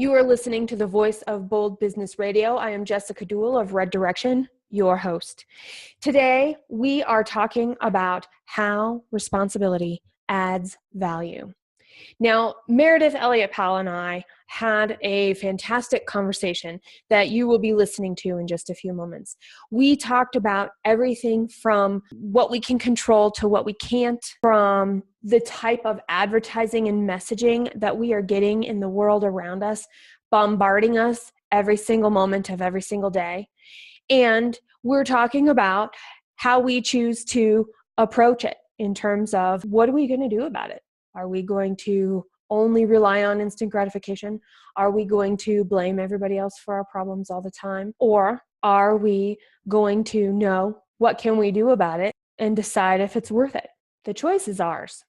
You are listening to the voice of Bold Business Radio. I am Jessica Dewell of Redirection, your host. Today, we are talking about how responsibility adds value. Now, Meridith Elliott-Powell and I had a fantastic conversation that you will be listening to in just a few moments. We talked about everything from what we can control to what we can't, from the type of advertising and messaging that we are getting in the world around us, bombarding us every single moment of every single day. And we're talking about how we choose to approach it in terms of what are we going to do about it? Are we going to only rely on instant gratification? Are we going to blame everybody else for our problems all the time? Or are we going to know what can we do about it and decide if it's worth it? The choice is ours.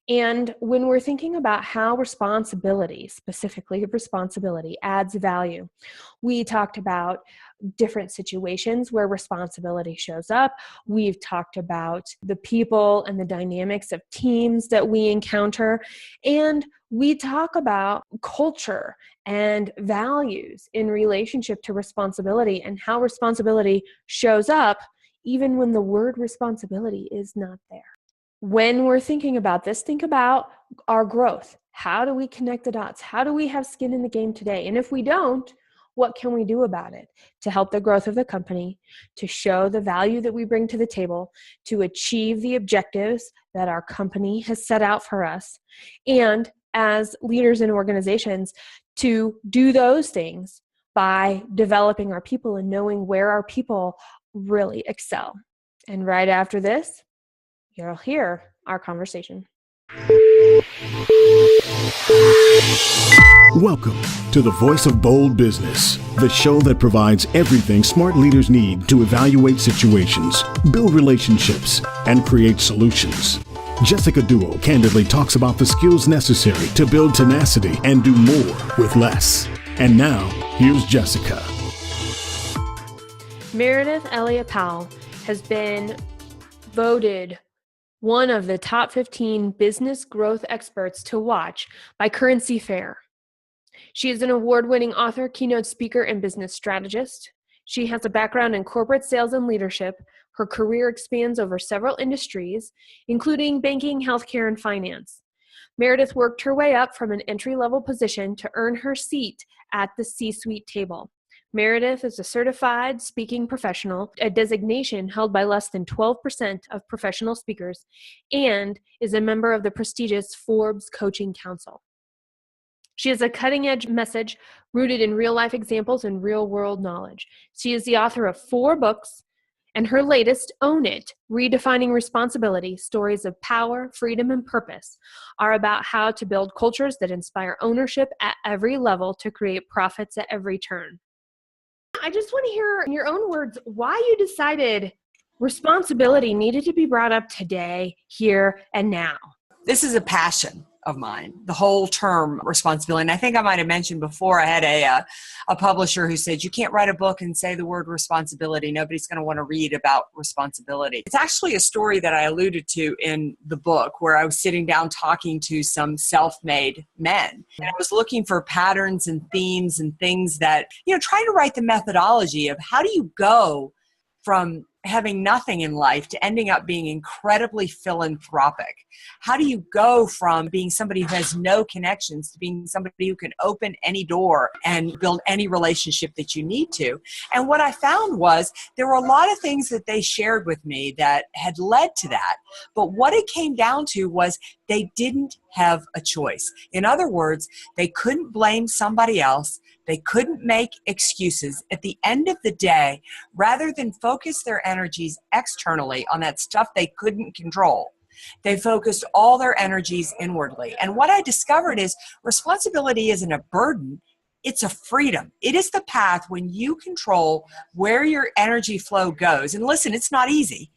And when we're thinking about how responsibility, specifically responsibility, adds value, we talked about different situations where responsibility shows up. We've talked about the people and the dynamics of teams that we encounter. And we talk about culture and values in relationship to responsibility and how responsibility shows up even when the word responsibility is not there. When we're thinking about this, think about our growth. How do we connect the dots? How do we have skin in the game today? And if we don't, what can we do about it to help the growth of the company, to show the value that we bring to the table, to achieve the objectives that our company has set out for us, and as leaders in organizations, to do those things by developing our people and knowing where our people really excel. And right after this, you'll hear our conversation. Welcome to the Voice of Bold Business, the show that provides everything smart leaders need to evaluate situations, build relationships, and create solutions. Jessica Dewell candidly talks about the skills necessary to build tenacity and do more with less. And now, here's Jessica. Meridith Elliott-Powell has been voted one of the top 15 business growth experts to watch by Currency Fair. She is an award-winning author, keynote speaker, and business strategist. She has a background in corporate sales and leadership. Her career expands over several industries, including banking, healthcare, and finance. Meridith worked her way up from an entry-level position to earn her seat at the C-suite table. Meridith is a certified speaking professional, a designation held by less than 12% of professional speakers, and is a member of the prestigious Forbes Coaching Council. She has a cutting-edge message rooted in real-life examples and real-world knowledge. She is the author of 4 books, and her latest, Own It, Redefining Responsibility, Stories of Power, Freedom, and Purpose, are about how to build cultures that inspire ownership at every level to create profits at every turn. I just want to hear in your own words why you decided responsibility needed to be brought up today, here, and now. This is a passion of mine, the whole term responsibility. And I think I might have mentioned before, I had a publisher who said, you can't write a book and say the word responsibility. Nobody's going to want to read about responsibility. It's actually a story that I alluded to in the book where I was sitting down talking to some self-made men. And I was looking for patterns and themes and things that, trying to write the methodology of how do you go from having nothing in life to ending up being incredibly philanthropic? How do you go from being somebody who has no connections to being somebody who can open any door and build any relationship that you need to? And what I found was there were a lot of things that they shared with me that had led to that. But what it came down to was they didn't have a choice. In other words, they couldn't blame somebody else. They couldn't make excuses. At the end of the day, rather than focus their energies externally on that stuff they couldn't control, they focused all their energies inwardly. And what I discovered is responsibility isn't a burden, it's a freedom. It is the path when you control where your energy flow goes. And listen, it's not easy,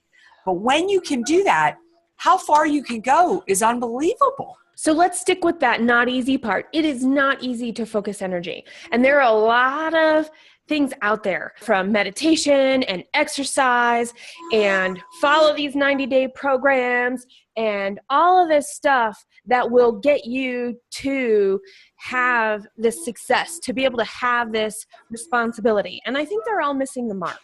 but when you can do that, how far you can go is unbelievable. So let's stick with that not easy part. It is not easy to focus energy. And there are a lot of things out there, from meditation and exercise and follow these 90-day programs and all of this stuff that will get you to have this success, to be able to have this responsibility. And I think they're all missing the mark.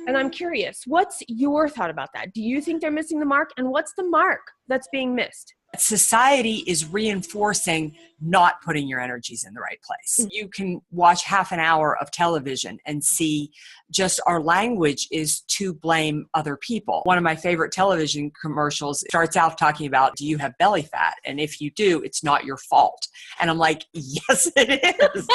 And I'm curious, what's your thought about that? Do you think they're missing the mark? And what's the mark that's being missed? Society is reinforcing not putting your energies in the right place. You can watch half an hour of television and see just our language is to blame other people. One of my favorite television commercials starts out talking about, do you have belly fat? And if you do, it's not your fault. And I'm like, yes, it is.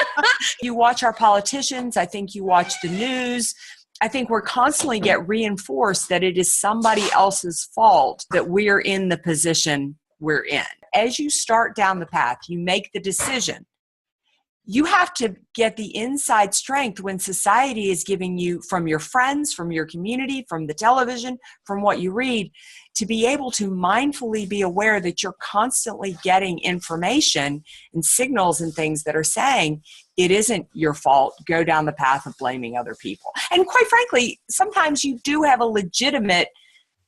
You watch our politicians. I think you watch the news. I think we're constantly get reinforced that it is somebody else's fault that we're in the position we're in. As you start down the path, you make the decision. You have to get the inside strength when society is giving you, from your friends, from your community, from the television, from what you read, to be able to mindfully be aware that you're constantly getting information and signals and things that are saying it isn't your fault. Go down the path of blaming other people. And quite frankly, sometimes you do have a legitimate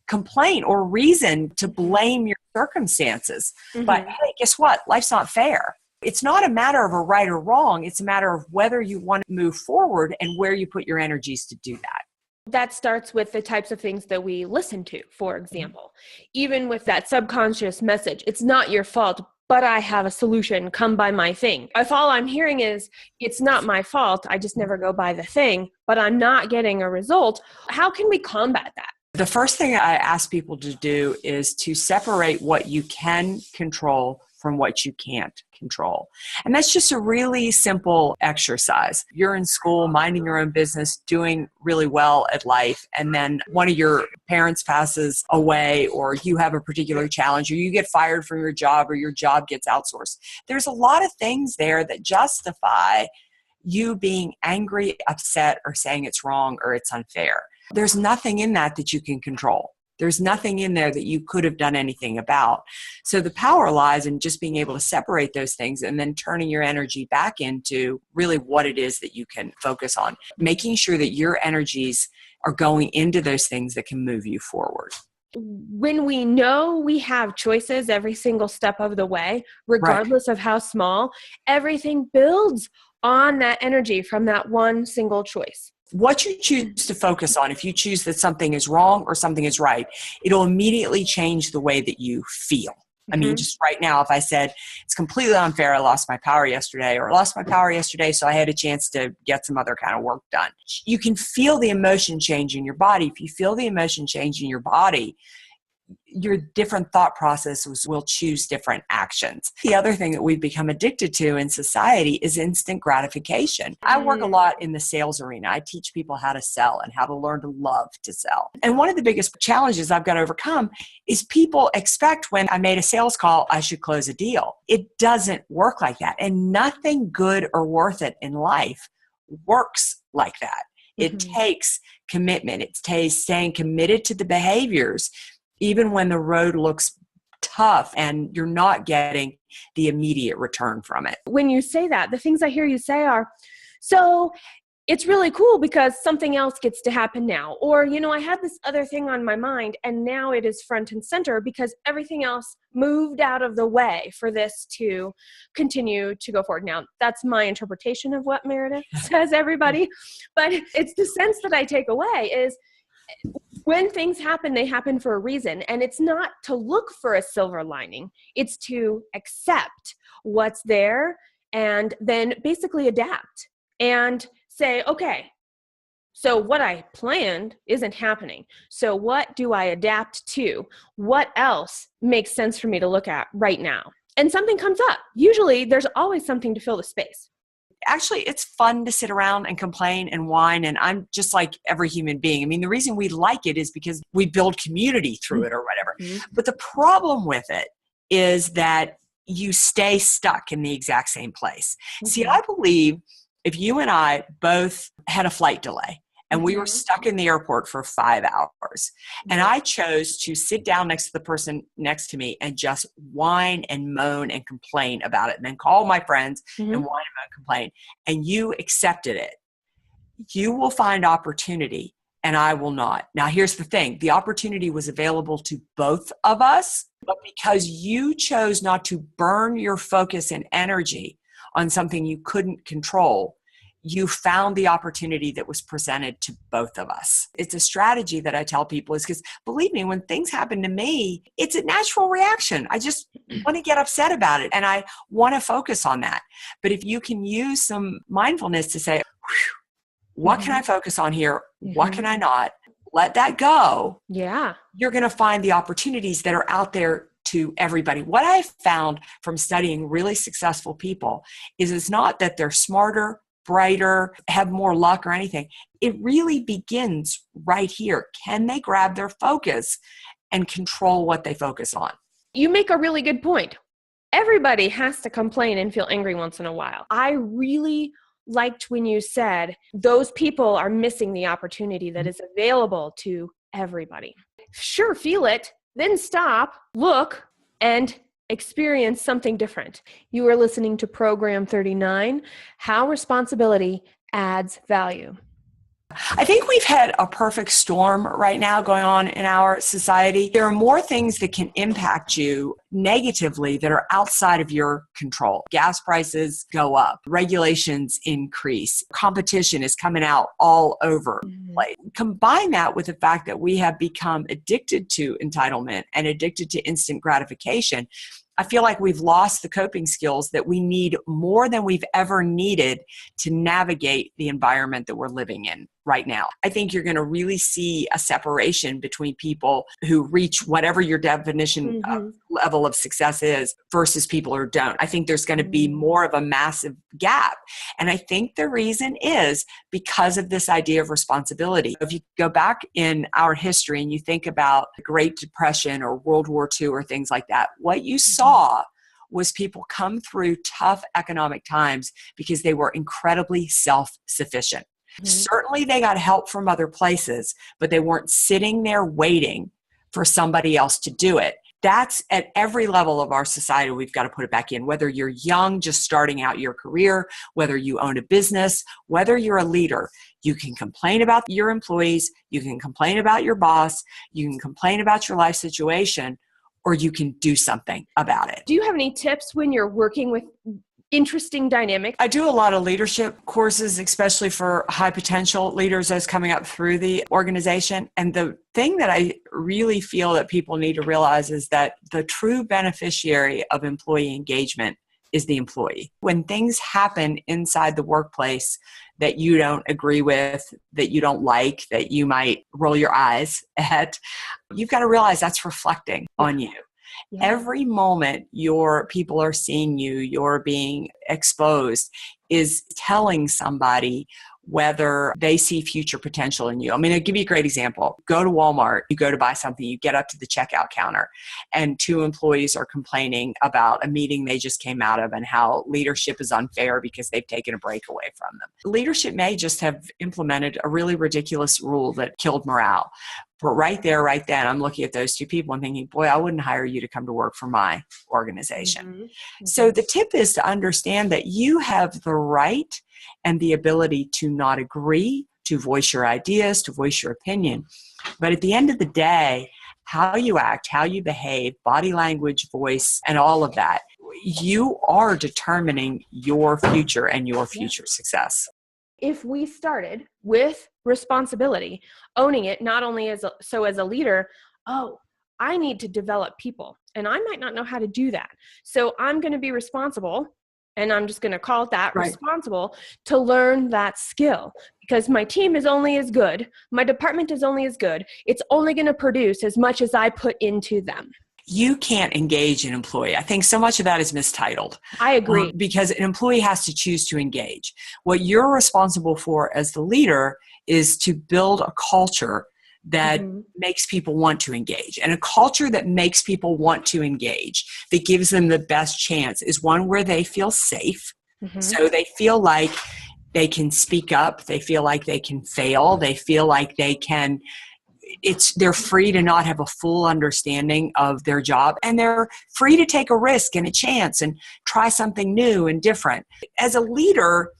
complaint or reason to blame your circumstances. Mm-hmm. But hey, guess what? Life's not fair. It's not a matter of a right or wrong. It's a matter of whether you want to move forward and where you put your energies to do that. That starts with the types of things that we listen to, for example. Even with that subconscious message, it's not your fault, but I have a solution, come buy my thing. If all I'm hearing is, it's not my fault, I just never go buy the thing, but I'm not getting a result, how can we combat that? The first thing I ask people to do is to separate what you can control from what you can't control. And that's just a really simple exercise. You're in school, minding your own business, doing really well at life, and then one of your parents passes away, or you have a particular challenge, or you get fired from your job, or your job gets outsourced. There's a lot of things there that justify you being angry, upset, or saying it's wrong or it's unfair. There's nothing in that you can control. There's nothing in there that you could have done anything about. So the power lies in just being able to separate those things and then turning your energy back into really what it is that you can focus on. Making sure that your energies are going into those things that can move you forward. When we know we have choices every single step of the way, regardless of how small, everything builds on that energy from that one single choice. What you choose to focus on, if you choose that something is wrong or something is right, it'll immediately change the way that you feel. I mean, just right now, if I said, it's completely unfair, I lost my power yesterday, or I lost my power yesterday, so I had a chance to get some other kind of work done. You can feel the emotion change in your body. If you feel the emotion change in your body, your different thought processes will choose different actions. The other thing that we've become addicted to in society is instant gratification. I work a lot in the sales arena. I teach people how to sell and how to learn to love to sell. And one of the biggest challenges I've got to overcome is people expect when I made a sales call, I should close a deal. It doesn't work like that. And nothing good or worth it in life works like that. It takes commitment. It takes staying committed to the behaviors even when the road looks tough and you're not getting the immediate return from it. When you say that, the things I hear you say are, so it's really cool because something else gets to happen now. Or, I had this other thing on my mind and now it is front and center because everything else moved out of the way for this to continue to go forward. Now, that's my interpretation of what Meridith says, everybody. But it's the sense that I take away is, when things happen, they happen for a reason. And it's not to look for a silver lining. It's to accept what's there and then basically adapt and say, okay, so what I planned isn't happening. So what do I adapt to? What else makes sense for me to look at right now? And something comes up. Usually there's always something to fill the space. Actually, it's fun to sit around and complain and whine, and I'm just like every human being. I mean, the reason we like it is because we build community through it or whatever. But the problem with it is that you stay stuck in the exact same place. See, I believe if you and I both had a flight delay and we were stuck in the airport for 5 hours. And I chose to sit down next to the person next to me and just whine and moan and complain about it, and then call my friends and whine and moan and complain. And you accepted it. You will find opportunity, and I will not. Now, here's the thing. The opportunity was available to both of us, but because you chose not to burn your focus and energy on something you couldn't control, you found the opportunity that was presented to both of us. It's a strategy that I tell people is because, believe me, when things happen to me, it's a natural reaction. I just want to get upset about it, and I want to focus on that. But if you can use some mindfulness to say, what can I focus on here? What can I not? Let that go. Yeah. You're going to find the opportunities that are out there to everybody. What I found from studying really successful people is it's not that they're smarter, brighter, have more luck or anything. It really begins right here. Can they grab their focus and control what they focus on? You make a really good point. Everybody has to complain and feel angry once in a while. I really liked when you said those people are missing the opportunity that is available to everybody. Sure, feel it, then stop, look, and experience something different. You are listening to Program 39, How Responsibility Adds Value. I think we've had a perfect storm right now going on in our society. There are more things that can impact you negatively that are outside of your control. Gas prices go up, regulations increase, competition is coming out all over the place. Combine that with the fact that we have become addicted to entitlement and addicted to instant gratification. I feel like we've lost the coping skills that we need more than we've ever needed to navigate the environment that we're living in right now. I think you're going to really see a separation between people who reach whatever your definition of level of success is versus people who don't. I think there's going to be more of a massive gap. And I think the reason is because of this idea of responsibility. If you go back in our history and you think about the Great Depression or World War II or things like that, what you saw was people come through tough economic times because they were incredibly self-sufficient. Certainly they got help from other places, but they weren't sitting there waiting for somebody else to do it. That's at every level of our society. We've got to put it back in, whether you're young, just starting out your career, whether you own a business, whether you're a leader. You can complain about your employees, you can complain about your boss, you can complain about your life situation, or you can do something about it. Do you have any tips when you're working with interesting dynamics? I do a lot of leadership courses, especially for high potential leaders that's coming up through the organization. And the thing that I really feel that people need to realize is that the true beneficiary of employee engagement is the employee. When things happen inside the workplace that you don't agree with, that you don't like, that you might roll your eyes at, you've got to realize that's reflecting on you. Yeah. Every moment your people are seeing you, you're being exposed, is telling somebody whether they see future potential in you. I mean, I'll give you a great example. Go to Walmart, you go to buy something, you get up to the checkout counter, and 2 employees are complaining about a meeting they just came out of and how leadership is unfair because they've taken a break away from them. Leadership may just have implemented a really ridiculous rule that killed morale. But right there, right then, I'm looking at those 2 people and thinking, boy, I wouldn't hire you to come to work for my organization. So the tip is to understand that you have the right and the ability to not agree, to voice your ideas, to voice your opinion. But at the end of the day, how you act, how you behave, body language, voice, and all of that, you are determining your future and your future success. If we started with responsibility, owning it not only as a leader, I need to develop people, and I might not know how to do that. So I'm going to be responsible, and I'm just going to call it that, responsible, to learn that skill, because my team is only as good, my department is only as good, it's only going to produce as much as I put into them. You can't engage an employee. I think so much of that is mistitled. I agree. Because an employee has to choose to engage. What you're responsible for as the leader is to build a culture that makes people want to engage. And a culture that makes people want to engage, that gives them the best chance, is one where they feel safe. So they feel like They can speak up. They feel like they can fail. They feel like they're free to not have a full understanding of their job, and they're free to take a risk and a chance and try something new and different. As a leader,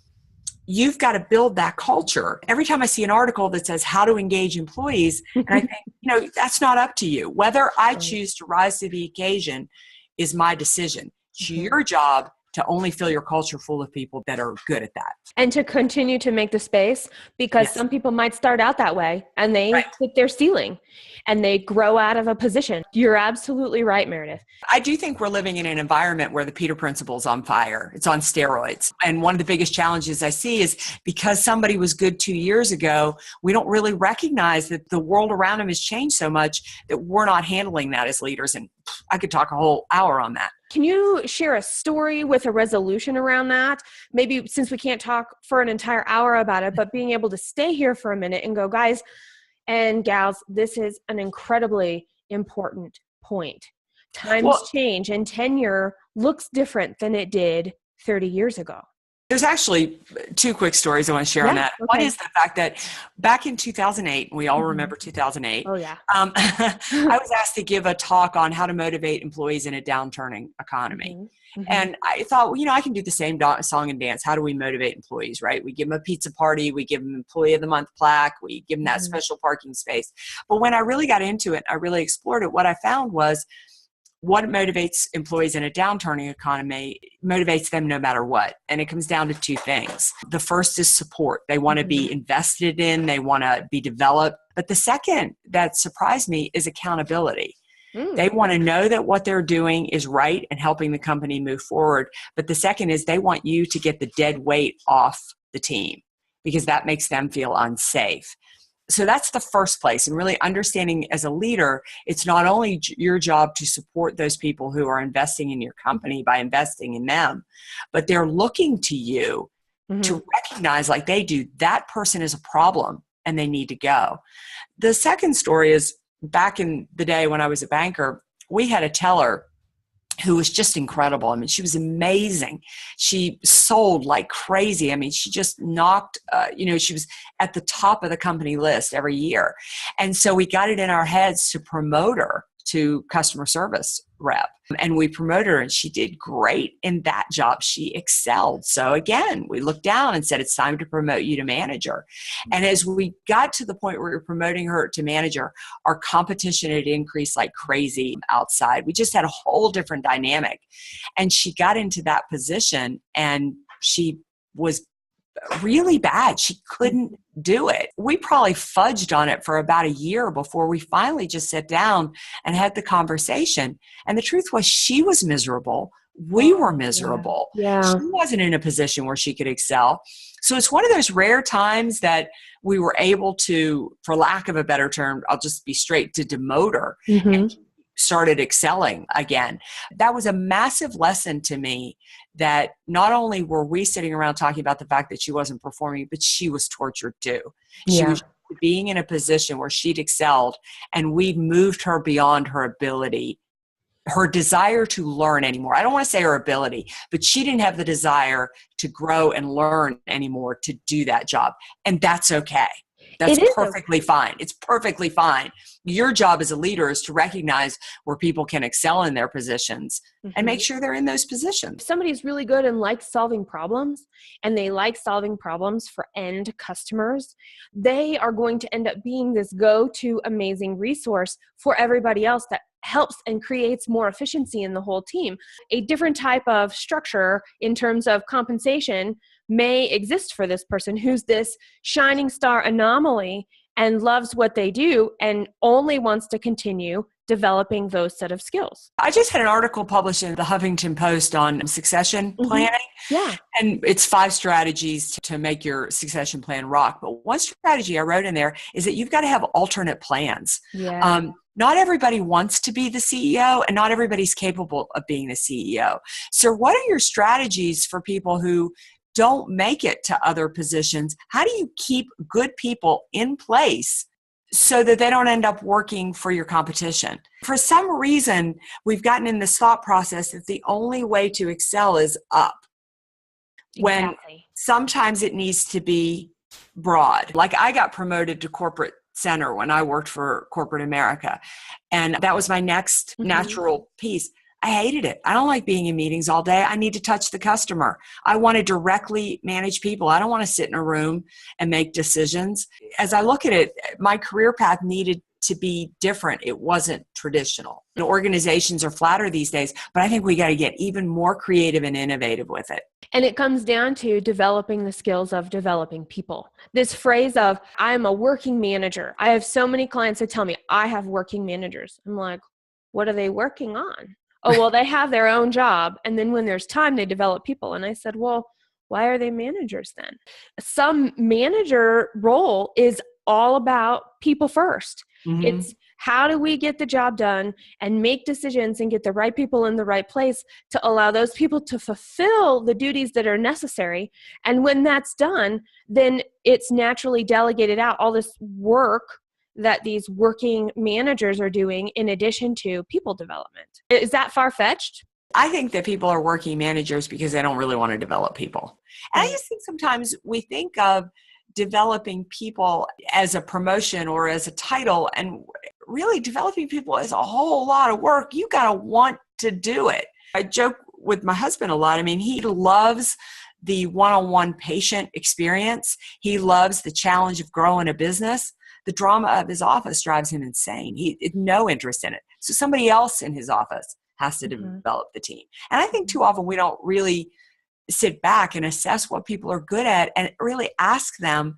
you've got to build that culture. Every time I see an article that says how to engage employees, and I think, that's not up to you. Whether I choose to rise to the occasion is my decision. It's your job to only fill your culture full of people that are good at that. And to continue to make the space, because some people might start out that way and they hit their ceiling and they grow out of a position. You're absolutely right, Meridith. I do think we're living in an environment where the Peter Principle's on fire. It's on steroids. And one of the biggest challenges I see is because somebody was good 2 years ago, we don't really recognize that the world around them has changed so much that we're not handling that as leaders. And I could talk a whole hour on that. Can you share a story with a resolution around that? Maybe since we can't talk for an entire hour about it, but being able to stay here for a minute and go, guys and gals, this is an incredibly important point. Times change and tenure looks different than it did 30 years ago. There's actually two quick stories I want to share on that. Okay. One is the fact that back in 2008, we all remember 2008. Oh, yeah. I was asked to give a talk on how to motivate employees in a downturning economy. And I thought, I can do the same song and dance. How do we motivate employees, right? We give them a pizza party. We give them Employee of the Month plaque. We give them that special parking space. But when I really got into it, I really explored it. What I found was what motivates employees in a downturning economy motivates them no matter what. And it comes down to two things. The first is support. They want to be invested in. They want to be developed. But the second that surprised me is accountability. They want to know that what they're doing is right and helping the company move forward. But the second is they want you to get the dead weight off the team because that makes them feel unsafe. So that's the first place. And really understanding as a leader, it's not only your job to support those people who are investing in your company by investing in them, but they're looking to you to recognize, like they do, that person is a problem and they need to go. The second story is back in the day when I was a banker, we had a teller who was just incredible. I mean, she was amazing. She sold like crazy. I mean, she just knocked, she was at the top of the company list every year. And so we got it in our heads to promote her to customer service rep. And we promoted her and she did great in that job. She excelled. So again, we looked down and said, it's time to promote you to manager. And as we got to the point where we were promoting her to manager, our competition had increased like crazy outside. We just had a whole different dynamic. And she got into that position and she was really bad. She couldn't do it. We probably fudged on it for about a year before we finally just sat down and had the conversation. And the truth was she was miserable. We were miserable. Yeah. She wasn't in a position where she could excel. So it's one of those rare times that we were able to, for lack of a better term, I'll just be straight, to demote her and started excelling again. That was a massive lesson to me that not only were we sitting around talking about the fact that she wasn't performing, but she was tortured too. She was being in a position where she'd excelled and we'd moved her beyond her ability, her desire to learn anymore. I don't want to say her ability, but she didn't have the desire to grow and learn anymore to do that job. And that's okay. That's perfectly fine. It's perfectly fine. Your job as a leader is to recognize where people can excel in their positions and make sure they're in those positions. If somebody's really good and likes solving problems, and they like solving problems for end customers, they are going to end up being this go-to amazing resource for everybody else that helps and creates more efficiency in the whole team. A different type of structure in terms of compensation may exist for this person who's this shining star anomaly and loves what they do and only wants to continue developing those set of skills. I just had an article published in the Huffington Post on succession planning. Yeah. And it's 5 strategies to make your succession plan rock. But one strategy I wrote in there is that you've got to have alternate plans. Yeah. Not everybody wants to be the CEO and not everybody's capable of being the CEO. So what are your strategies for people who don't make it to other positions? How do you keep good people in place so that they don't end up working for your competition? For some reason, we've gotten in this thought process that the only way to excel is up. when Exactly. sometimes it needs to be broad. Like I got promoted to corporate center when I worked for corporate America. And that was my next natural piece. I hated it. I don't like being in meetings all day. I need to touch the customer. I want to directly manage people. I don't want to sit in a room and make decisions. As I look at it, my career path needed to be different. It wasn't traditional. The organizations are flatter these days, but I think we got to get even more creative and innovative with it. And it comes down to developing the skills of developing people. This phrase of, I'm a working manager. I have so many clients that tell me, I have working managers. I'm like, what are they working on? Oh, well, they have their own job. And then when there's time, they develop people. And I said, well, why are they managers then? Some manager role is all about people first. It's how do we get the job done and make decisions and get the right people in the right place to allow those people to fulfill the duties that are necessary. And when that's done, then it's naturally delegated out, all this work that these working managers are doing in addition to people development. Is that far-fetched? I think that people are working managers because they don't really want to develop people. And I just think sometimes we think of developing people as a promotion or as a title, and really developing people is a whole lot of work. You got to want to do it. I joke with my husband a lot. I mean, he loves the one-on-one patient experience. He loves the challenge of growing a business. The drama of his office drives him insane. He had no interest in it. So somebody else in his office has to develop the team. And I think too often we don't really sit back and assess what people are good at and really ask them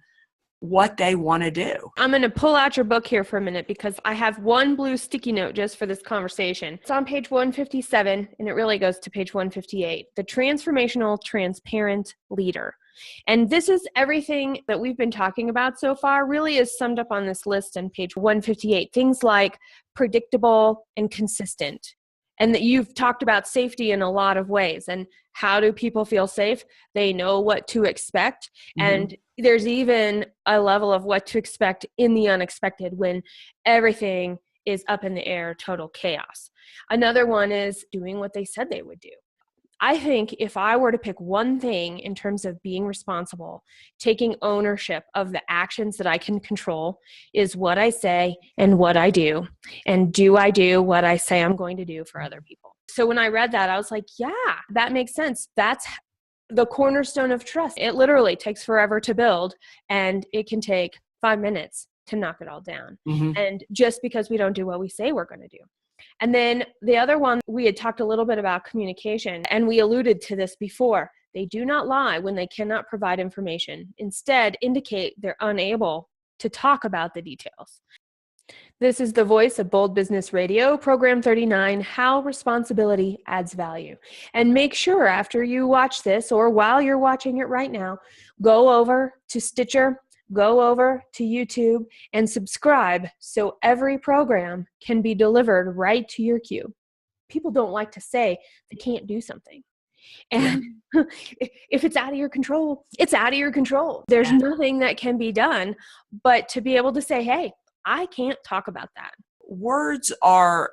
what they want to do. I'm going to pull out your book here for a minute because I have one blue sticky note just for this conversation. It's on page 157 and it really goes to page 158. The Transformational Transparent Leader. And this is everything that we've been talking about so far really is summed up on this list on page 158. Things like predictable and consistent. And that you've talked about safety in a lot of ways. And how do people feel safe? They know what to expect. And there's even a level of what to expect in the unexpected when everything is up in the air, total chaos. Another one is doing what they said they would do. I think if I were to pick one thing in terms of being responsible, taking ownership of the actions that I can control is what I say and what I do. And do I do what I say I'm going to do for other people? So when I read that, I was like, yeah, that makes sense. That's the cornerstone of trust. It literally takes forever to build, and it can take 5 minutes to knock it all down. And just because we don't do what we say we're going to do. And then the other one, we had talked a little bit about communication, and we alluded to this before. They do not lie when they cannot provide information. Instead, indicate they're unable to talk about the details. This is the voice of Bold Business Radio, Program 39, How Responsibility Adds Value. And make sure after you watch this, or while you're watching it right now, go over to Stitcher, go over to YouTube, and subscribe so every program can be delivered right to your queue. People don't like to say they can't do something. And if it's out of your control, it's out of your control. There's nothing that can be done but to be able to say, hey, I can't talk about that. Words are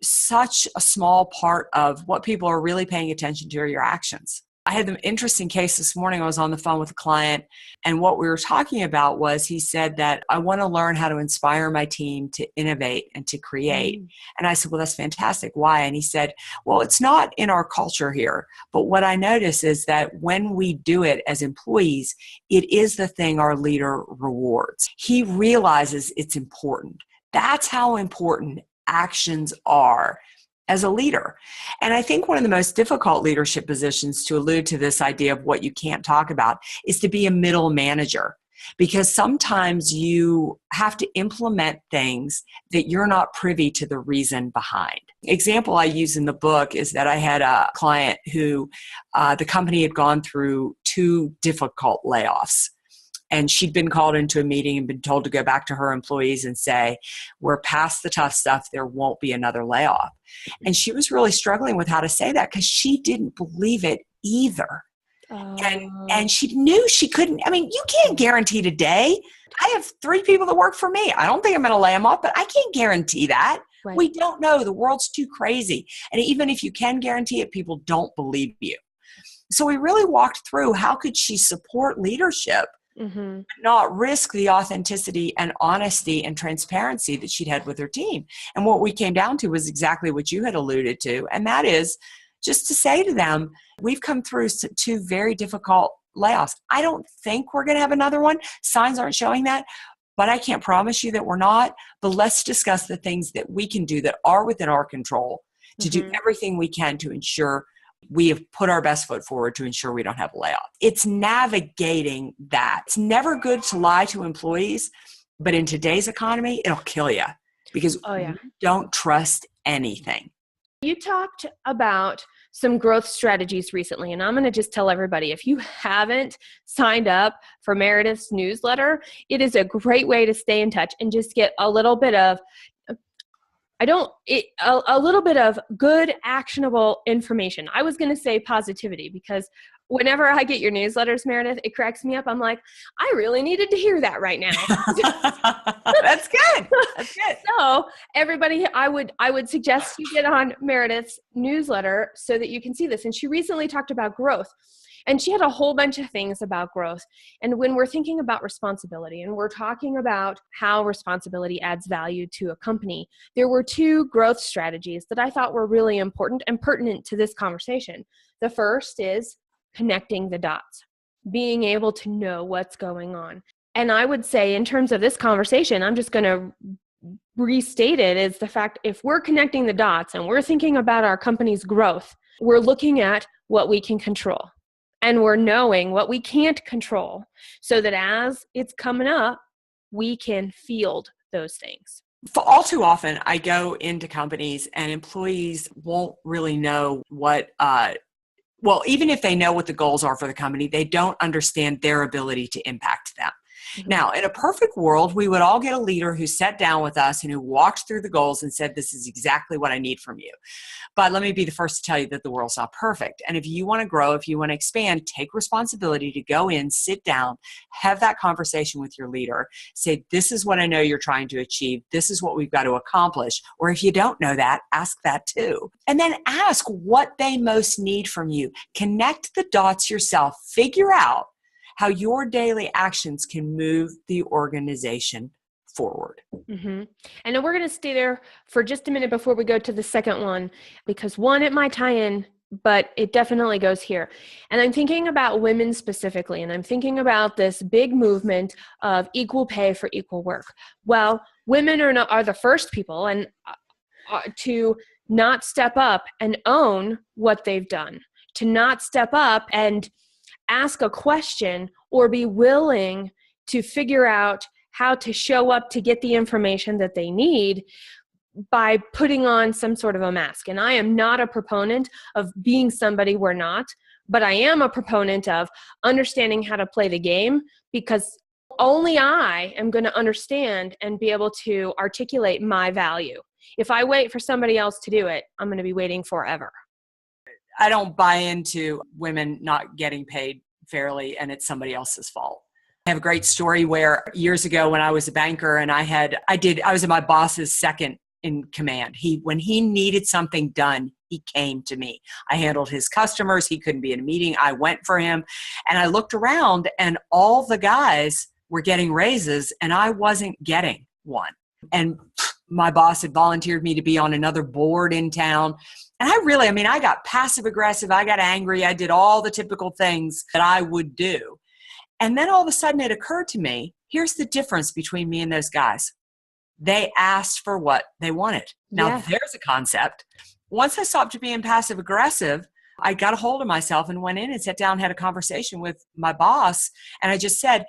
such a small part of what people are really paying attention to are your actions. I had an interesting case this morning. I was on the phone with a client, and what we were talking about was he said that I want to learn how to inspire my team to innovate and to create. And I said, well, that's fantastic. Why? And he said, well, it's not in our culture here, but what I notice is that when we do it as employees, it is the thing our leader rewards. He realizes it's important. That's how important actions are as a leader. And I think one of the most difficult leadership positions, to allude to this idea of what you can't talk about, is to be a middle manager. Because sometimes you have to implement things that you're not privy to the reason behind. Example I use in the book is that I had a client who the company had gone through 2 difficult layoffs. And she'd been called into a meeting and been told to go back to her employees and say, we're past the tough stuff, there won't be another layoff. And she was really struggling with how to say that because she didn't believe it either. And she knew she couldn't. I mean, you can't guarantee today. I have 3 people that work for me. I don't think I'm going to lay them off, but I can't guarantee that. Right. We don't know. The world's too crazy. And even if you can guarantee it, people don't believe you. So we really walked through how could she support leadership, not risk the authenticity and honesty and transparency that she'd had with her team. And what we came down to was exactly what you had alluded to. And that is just to say to them, we've come through 2 very difficult layoffs. I don't think we're going to have another one. Signs aren't showing that. But I can't promise you that we're not. But let's discuss the things that we can do that are within our control to do everything we can to ensure we have put our best foot forward to ensure we don't have a layoff. It's navigating that. It's never good to lie to employees, but in today's economy, it'll kill you because we don't trust anything. You talked about some growth strategies recently, and I'm going to just tell everybody, if you haven't signed up for Meridith's newsletter, it is a great way to stay in touch and just get a little bit of a little bit of good, actionable information. I was going to say positivity because whenever I get your newsletters, Meridith, it cracks me up. I'm like, I really needed to hear that right now. That's good. That's good. So everybody, I would suggest you get on Meridith's newsletter so that you can see this. And she recently talked about growth. And she had a whole bunch of things about growth. And when we're thinking about responsibility and we're talking about how responsibility adds value to a company, there were 2 growth strategies that I thought were really important and pertinent to this conversation. The first is connecting the dots, being able to know what's going on. And I would say in terms of this conversation, I'm just going to restate it, is the fact if we're connecting the dots and we're thinking about our company's growth, we're looking at what we can control. And we're knowing what we can't control so that as it's coming up, we can field those things. For all too often, I go into companies and employees won't really know what, even if they know what the goals are for the company, they don't understand their ability to impact them. Now, in a perfect world, we would all get a leader who sat down with us and who walked through the goals and said, this is exactly what I need from you. But let me be the first to tell you that the world's not perfect. And if you want to grow, if you want to expand, take responsibility to go in, sit down, have that conversation with your leader, say, this is what I know you're trying to achieve. This is what we've got to accomplish. Or if you don't know that, ask that too. And then ask what they most need from you. Connect the dots yourself. Figure out how your daily actions can move the organization forward. And then we're going to stay there for just a minute before we go to the second one, because one, it might tie in, but it definitely goes here. And I'm thinking about women specifically, and I'm thinking about this big movement of equal pay for equal work. Well, women are the first people and to not step up and own what they've done, to not step up and ask a question or be willing to figure out how to show up to get the information that they need by putting on some sort of a mask. And I am not a proponent of being somebody we're not, but I am a proponent of understanding how to play the game, because only I am going to understand and be able to articulate my value. If I wait for somebody else to do it, I'm going to be waiting forever. I don't buy into women not getting paid fairly and it's somebody else's fault. I have a great story where years ago when I was a banker and I was my boss's second in command. When he needed something done, he came to me. I handled his customers. He couldn't be in a meeting. I went for him and I looked around and all the guys were getting raises and I wasn't getting one. And my boss had volunteered me to be on another board in town. And I got passive aggressive. I got angry. I did all the typical things that I would do. And then all of a sudden it occurred to me, here's the difference between me and those guys. They asked for what they wanted. Now there's a concept. Once I stopped being passive aggressive, I got a hold of myself and went in and sat down and had a conversation with my boss. And I just said,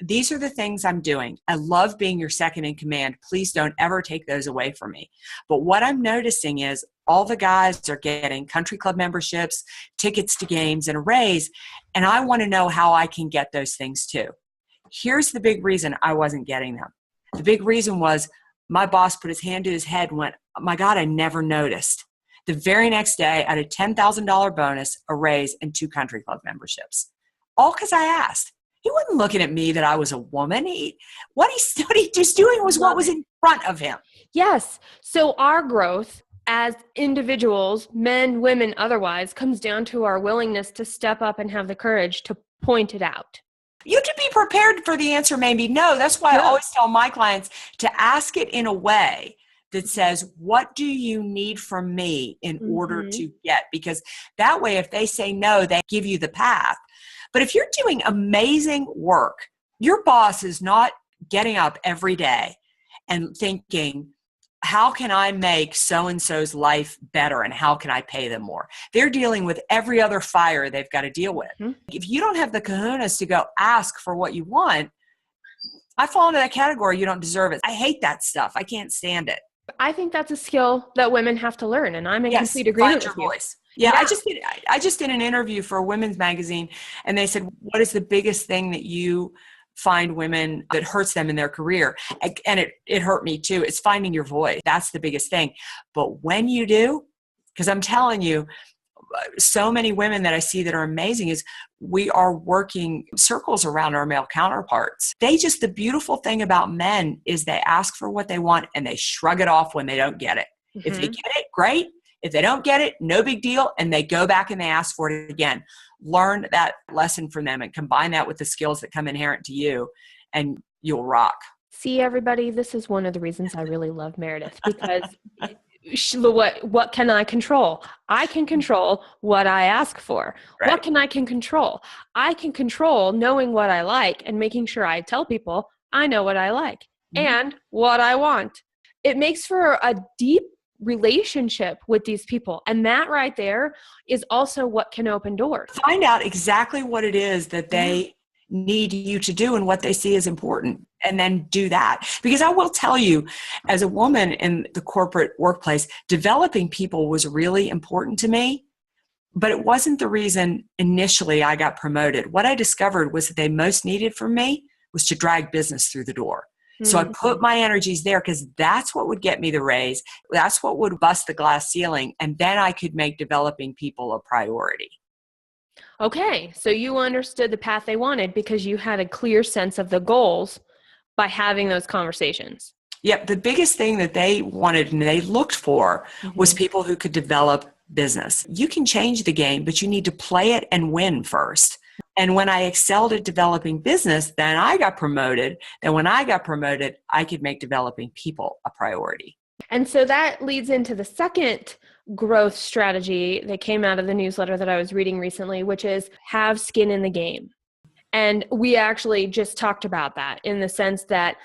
these are the things I'm doing. I love being your second in command. Please don't ever take those away from me. But what I'm noticing is all the guys are getting country club memberships, tickets to games, and a raise. And I want to know how I can get those things too. Here's the big reason I wasn't getting them. The big reason was my boss put his hand to his head and went, oh my God, I never noticed. The very next day, I had a $10,000 bonus, a raise, and 2 country club memberships. All because I asked. He wasn't looking at me that I was a woman. What he was doing was what was in front of him. Yes. So our growth as individuals, men, women, otherwise, comes down to our willingness to step up and have the courage to point it out. You have to be prepared for the answer, maybe no. That's why I always tell my clients to ask it in a way that says, what do you need from me in order to get? Because that way, if they say no, they give you the path. But if you're doing amazing work, your boss is not getting up every day and thinking, how can I make so-and-so's life better and how can I pay them more? They're dealing with every other fire they've got to deal with. If you don't have the kahunas to go ask for what you want, I fall into that category, you don't deserve it. I hate that stuff. I can't stand it. I think that's a skill that women have to learn, and I'm in complete agreement with you. Voice. Yeah, I just did an interview for a women's magazine, and they said, what is the biggest thing that you find women that hurts them in their career? And it hurt me too. It's finding your voice. That's the biggest thing. But when you do, because I'm telling you, so many women that I see that are amazing is we are working circles around our male counterparts. The beautiful thing about men is they ask for what they want and they shrug it off when they don't get it. If they get it, great. If they don't get it, no big deal. And they go back and they ask for it again. Learn that lesson from them and combine that with the skills that come inherent to you, and you'll rock. See, everybody, this is one of the reasons I really love Meridith, because what can I control? I can control what I ask for. Right. What can I control? I can control knowing what I like and making sure I tell people I know what I like and what I want. It makes for a deep relationship with these people. And that right there is also what can open doors. Find out exactly what it is that they need you to do and what they see as important, and then do that. Because I will tell you, as a woman in the corporate workplace, developing people was really important to me, but it wasn't the reason initially I got promoted. What I discovered was that they most needed from me was to drag business through the door. So I put my energies there because that's what would get me the raise. That's what would bust the glass ceiling. And then I could make developing people a priority. Okay. So you understood the path they wanted because you had a clear sense of the goals by having those conversations. Yep. The biggest thing that they wanted and they looked for was people who could develop business. You can change the game, but you need to play it and win first. And when I excelled at developing business, then I got promoted. And when I got promoted, I could make developing people a priority. And so that leads into the second growth strategy that came out of the newsletter that I was reading recently, which is have skin in the game. And we actually just talked about that in the sense that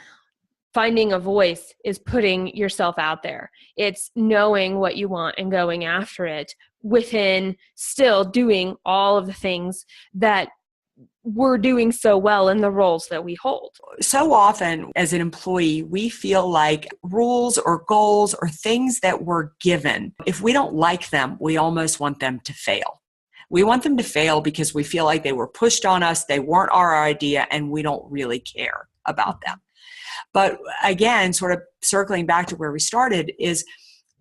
finding a voice is putting yourself out there. It's knowing what you want and going after it within still doing all of the things that we're doing so well in the roles that we hold. So often as an employee, we feel like rules or goals or things that we're given, if we don't like them, we almost want them to fail. We want them to fail because we feel like they were pushed on us, they weren't our idea, and we don't really care about them. But again, sort of circling back to where we started, is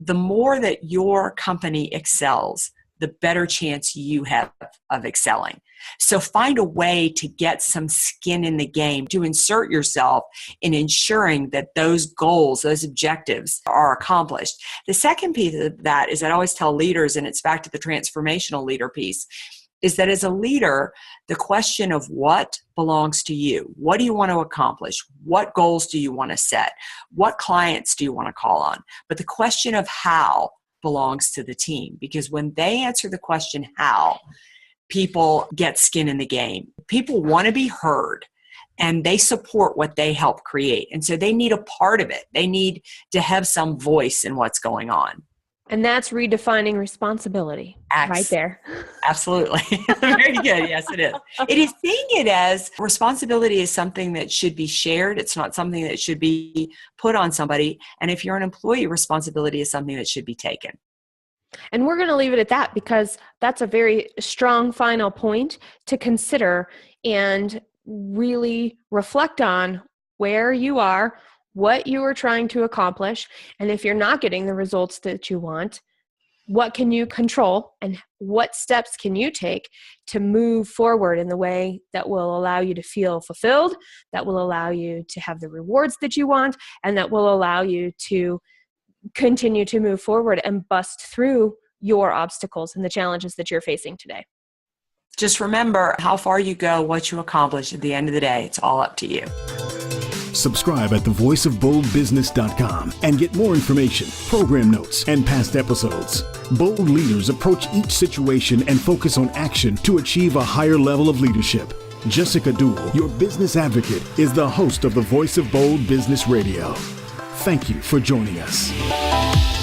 the more that your company excels, the better chance you have of excelling. So find a way to get some skin in the game, to insert yourself in ensuring that those goals, those objectives are accomplished. The second piece of that is I always tell leaders, and it's back to the transformational leader piece, is that as a leader, the question of what belongs to you, what do you want to accomplish? What goals do you want to set? What clients do you want to call on? But the question of how belongs to the team, because when they answer the question how, people get skin in the game. People want to be heard and they support what they help create. And so they need a part of it. They need to have some voice in what's going on. And that's redefining responsibility right there. Absolutely. Very good. Yes, it is. It is seeing it as responsibility is something that should be shared. It's not something that should be put on somebody. And if you're an employee, responsibility is something that should be taken. And we're going to leave it at that because that's a very strong final point to consider and really reflect on where you are, what you are trying to accomplish, and if you're not getting the results that you want, what can you control and what steps can you take to move forward in the way that will allow you to feel fulfilled, that will allow you to have the rewards that you want, and that will allow you to continue to move forward and bust through your obstacles and the challenges that you're facing today. Just remember, how far you go, what you accomplish, at the end of the day, it's all up to you. Subscribe at thevoiceofboldbusiness.com and get more information, program notes, and past episodes. Bold leaders approach each situation and focus on action to achieve a higher level of leadership. Jessica Dewell, your business advocate, is the host of the Voice of Bold Business Radio. Thank you for joining us.